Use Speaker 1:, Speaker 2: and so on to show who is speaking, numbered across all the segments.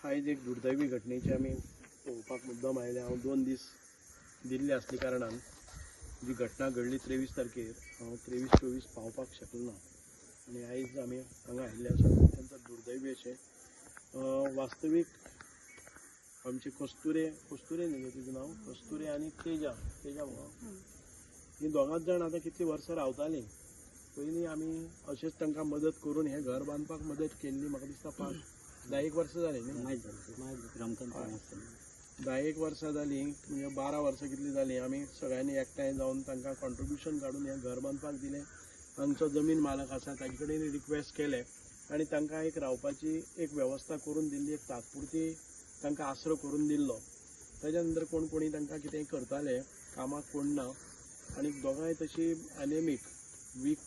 Speaker 1: आयज एक दुर्दैवी घटनेची आमी पळोवपाक मुद्दम आयले। हांव 2 दीस दिल्ली आसले कारणान जी घटना घडली 23 तारखेर हांव 23-24 पावपाक शकलो ना आनी आयज आमी हांगा आयिल्ले आसा। अत्यंत दुर्दैवी अशें वास्तवीक आमचे कस्तुरे न्ही तुजें नांव कस्तुरे आनी तेजा ही दोगांच जाण आतां कितलीं वर्सां रावतालीं। पयलीं आमी अशेंच तांकां मदत करून हें घर बांदपाक मदत केल्ली। म्हाका दिसता 5-10 वर्सां जालीं न्ही, 10 वर्सां जालीं म्हणजे 12 वर्सां कितलीं जालीं। आमी सगळ्यांनी एकठांय जावन तांकां कॉन्ट्रिब्युशन काडून हें घर बांदपाक दिलें। हांगचो जमीन मालक आसा ताजे कडेन रिक्वेस्ट केलें आनी तांकां एक रावपाची एक वेवस्था करून दिल्ली, एक तात्पुरती तांकां आसरो करून दिल्लो। ताज्या नंतर कोणी तांकां कितेंय करताले, कामाक कोण ना आनी दोगांय तशी एनेमीक वीक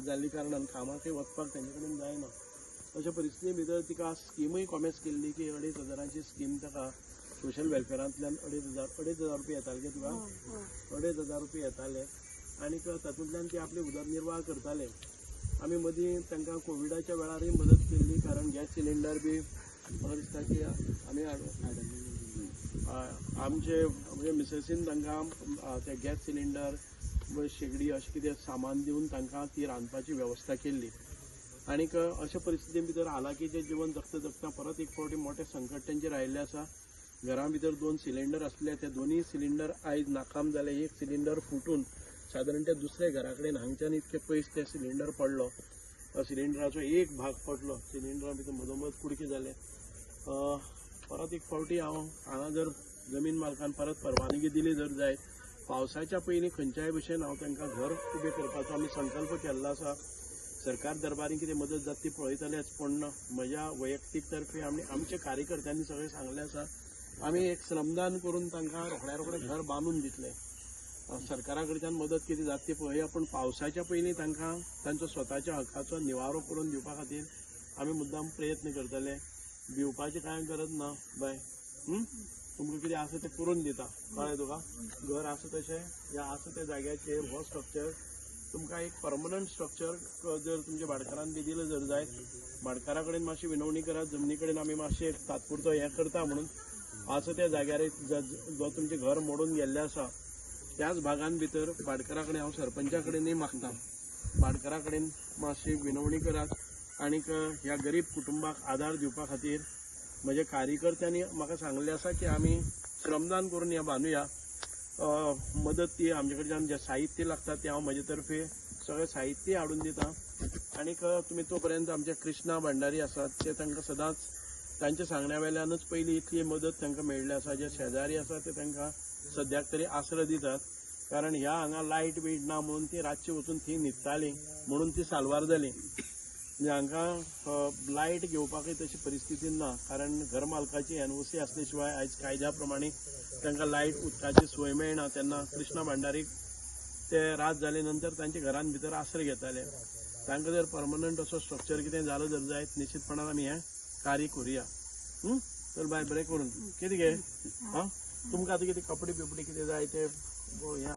Speaker 1: जाल्ली कारणान कामाकय वचपाक तांचे कडेन जायना। अशा परिस्थिती भितर तिका स्किमूय कॉमेस केल्ली की 2,500 स्कीम ताका सोशल वेलफेअरांतल्यान 2,500 रुपया येताले गे तुका 2,500 रुपया येताले आनी तातूंतल्यान ती आपली उदरनिर्वाह करताले। आमी मदीं तांकां कोविडाच्या वेळारय मदत केल्ली कारण गॅस सिलिंडर बी म्हाका दिसता की आमी आमचे म्हणजे मिसेसीन तांकां ते गॅस सिलिंडर शेगडी अशें कितें सामान दिवन तांकां ती रांदपाची वेवस्था केल्ली। आनीक अशा परिस्थिती भितर हालाकीचें जिवन जगता परत एक फावटी मोठे संकट तेंचेर आयिल्लें आसा। घरां भितर 2 सिलिंडर आसले, ते दोनूय सिलिंडर आयज नाकाम जाले। एक सिलिंडर फुटून सादारण त्या दुसऱ्या घरा कडेन हांगच्यान इतके पयस ते सिलिंडर पडलो, सिलिंडराचो एक भाग पडलो, सिलिंडरा भितर मदोमद कुडके जाले। परत एक फावटी हांगा जर जमीन मालकान परत परवानगी दिली जर जायत, पावसाच्या पयलीं खंयच्याय भशेन हांव तांकां घर उबें करपाचो आमी संकल्प केल्लो आसा। सरकार दरबारी कितें मदत जाता ती पळयतलेच, पण म्हज्या वैयक्तीक तर्फे आमी आमच्या कार्यकर्त्यांनी सगळें सांगलें आसा आमी एक श्रमदान करून तांकां रोखड्या घर बांदून दितले। सरकारा कडच्यान मदत कितें जाता ती पळया, पण पावसाच्या पयलीं तांकां तांचो स्वताच्या हक्काचो निवारो करून दिवपा खातीर आमी मुद्दाम प्रयत्न करतले। भिवपाची कांय गरज ना बाय, तुमकां कितें आसा तें करून दिता, कळ्ळें तुका। घर आसा तशें ह्या आसा त्या जाग्याचेर हो स्ट्रक्चर तुमकां एक परमनंट स्ट्रक्चर जर तुमच्या भाटकारान बी दिलं जर जायत, भाटकारा कडेन मातशी विनवणी करात, जमनी कडेन आमी मातशें एक तात्पुरतो हें करता म्हणून। आसा त्या जाग्यार जो तुमचें घर मोडून गेल्लें आसा त्याच भागान भितर भाटकारा कडेन हांव सरपंचा कडेनय मागता, भाटकारा कडेन मातशी विनवणी करात आनीक ह्या गरीब कुटुंबाक आदार दिवपा खातीर म्हज्या कार्यकर्त्यांनी म्हाका सांगलें आसा की आमी श्रमदान करून हें बांदुया। मदत ती आमचे कडच्यान जें साहित्य लागता तें हांव म्हजे तर्फे सगळें साहित्य हाडून दिता। आनीक तुमी तो पर्यंत आमचे कृष्णा भंडारी आसात ते तांकां सदांच तांच्या सांगण्या वेल्यानूच पयली इतली मदत तांकां मेळ्ळी आसा। जे शेजारी आसा ते तांकां सद्याक तरी आसरो दितात, कारण ह्या हांगा लायट बीट ना म्हणून ती रातची वचून थंय न्हिदतालीं म्हणून ती साल्वार जाली। म्हणजे हांकां लायट घेवपाकय तशी परिस्थिती ना, कारण घर मालकाची NOC आसले शिवाय आयज कायद्या प्रमाणे तांकां लायट उदकाची सोय मेळना। तेन्ना कृष्णा भंडारीक ते रात जाले नंतर तांच्या घरान भितर आसरो घेताले। तांकां जर परमनंट असो स्ट्रक्चर कितें जालो जर जायत निश्चितपणान आमी हें कार्य करुया। तर बाय बरें करून कितें गे तुमकां आतां कितें कपडे बिपडे कितें जाय ते